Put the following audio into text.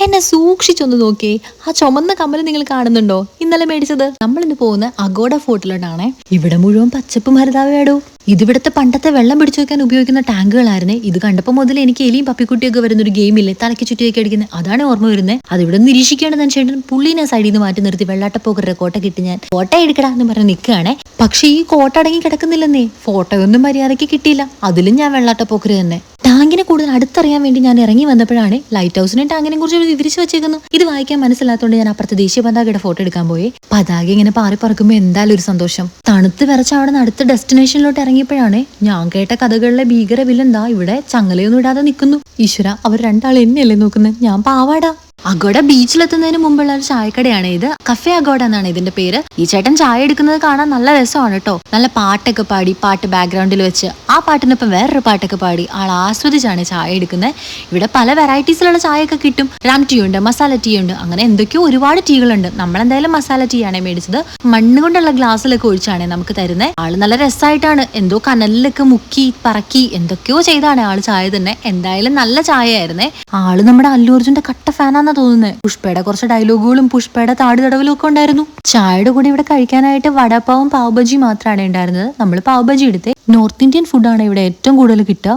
എന്നെ സൂക്ഷിച്ചൊന്ന് നോക്കിയേ. ആ ചുമന്ന കമ്മൽ നിങ്ങൾ കാണുന്നുണ്ടോ? ഇന്നലെ മേടിച്ചത്. നമ്മളിന്ന് പോകുന്ന അഗോഡ ഫോർട്ടിലോട്ടാണേ. ഇവിടെ മുഴുവൻ പച്ചപ്പും ഹരിതാവയാടോ. ഇതിവിടുത്തെ പണ്ടത്തെ വെള്ളം പിടിച്ചു വെക്കാൻ ഉപയോഗിക്കുന്ന ടാങ്കുകളായിരുന്നേ. ഇത് കണ്ടപ്പോൾ മുതൽ എനിക്ക് എലിയും പപ്പിക്കുട്ടിയൊക്കെ വരുന്നൊരു ഗെയിമില്ലേ, തലയ്ക്ക് ചുറ്റിയൊക്കെ അടിക്കുന്നത്, അതാണ് ഓർമ്മ വരുന്നത്. അതിവിടെ നിരീക്ഷിക്കേണ്ടത് ചേട്ടൻ പുള്ളീനെ സൈഡിൽ നിന്ന് മാറ്റി നിർത്തി വെള്ളാട്ടപ്പോക്കരുടെ കോട്ട കിട്ടി ഞാൻ ഫോട്ടോ എടുക്കടാ എന്ന് പറഞ്ഞ് നിൽക്കുകയാണേ. പക്ഷെ ഈ കോട്ട അടങ്ങി കിടക്കുന്നില്ലെന്നേ. ഫോട്ടോയൊന്നും മര്യാദയ്ക്ക് കിട്ടിയില്ല. അതിലും ഞാൻ വെള്ളാട്ടപ്പോക്കര് തന്നെ. ടാങ്കിനെ കൂടുതൽ അടുത്തറിയാൻ വേണ്ടി ഞാൻ ഇറങ്ങി വന്നപ്പോഴാണ് ലൈറ്റ് ഹൗസിനെ ടാങ്കിനെ കുറിച്ച് വിവരിച്ചു വെച്ചേക്കുന്നു. ഇത് വായിക്കാൻ മനസ്സിലാത്തതുകൊണ്ട് ഞാൻ അപ്പുറത്തെ ദേശീയ പതാകയുടെ ഫോട്ടോ എടുക്കാൻ പോയി. പതാക ഇങ്ങനെ പാറി പറക്കുമ്പോൾ എന്തായാലും ഒരു സന്തോഷം. തണുത്ത് വിറച്ച് അവിടെ നിന്ന് അടുത്ത ഡെസ്റ്റിനേഷനിലോട്ട് ഇറങ്ങിയപ്പോഴാണ് ഞാൻ കേട്ട കഥകളിലെ ഭീകര വില്ലെന്താ ഇവിടെ ചങ്ങലയൊന്നും ഇടാതെ നിൽക്കുന്നു. ഈശ്വര, അവർ രണ്ടാൾ എന്നെയല്ലേ നോക്കുന്നത്? ഞാൻ പാവാടാ. അഗോഡ ബീച്ചിലെത്തുന്നതിന് മുമ്പുള്ള ഒരു ചായക്കടയാണ് ഇത്. കഫേ അഗോഡ എന്നാണ് ഇതിന്റെ പേര്. ഈ ചേട്ടൻ ചായ എടുക്കുന്നത് കാണാൻ നല്ല രസമാണ് കേട്ടോ. നല്ല പാട്ടൊക്കെ പാടി, പാട്ട് ബാക്ക്ഗ്രൗണ്ടിൽ വെച്ച് ആ പാട്ടിനൊപ്പം വേറൊരു പാട്ടൊക്കെ പാടി ആൾ ആസ്വദിച്ചാണ് ചായ എടുക്കുന്നത്. ഇവിടെ പല വെറൈറ്റീസിലുള്ള ചായയൊക്കെ കിട്ടും. റാം ടീ ഉണ്ട്, മസാല ടീ ഉണ്ട്, അങ്ങനെ എന്തൊക്കെയോ ഒരുപാട് ടീകളുണ്ട്. നമ്മളെന്തായാലും മസാല ടീ ആണ് മേടിച്ചത്. മണ്ണ് കൊണ്ടുള്ള ഗ്ലാസ്സിലൊക്കെ ഒഴിച്ചാണ് നമുക്ക് തരുന്നത്. ആള് നല്ല രസമായിട്ടാണ് എന്തോ കനലിലൊക്കെ മുക്കി പറക്കി എന്തൊക്കെയോ ചെയ്താണ് ആള് ചായ തന്നെ. എന്തായാലും നല്ല ചായ ആയിരുന്നേ. ആള് നമ്മുടെ അല്ലു അർജുന്റെ കട്ട ഫാനാന്ന് തോന്നുന്നത്. പുഷ്പയുടെ കുറച്ച് ഡയലോഗുകളും പുഷ്പയുടെ താടി തടവലും ഒക്കെ ഉണ്ടായിരുന്നു. ചായയുടെ കൂടെ ഇവിടെ കഴിക്കാനായിട്ട് വടപ്പാവും പാവ് ബജി മാത്രമാണ് ഉണ്ടായിരുന്നത്. നമ്മൾ പാവ് ബജി എടുത്തേ. നോർത്ത് ഇന്ത്യൻ ഫുഡാണ് ഇവിടെ ഏറ്റവും കൂടുതൽ കിട്ടുക.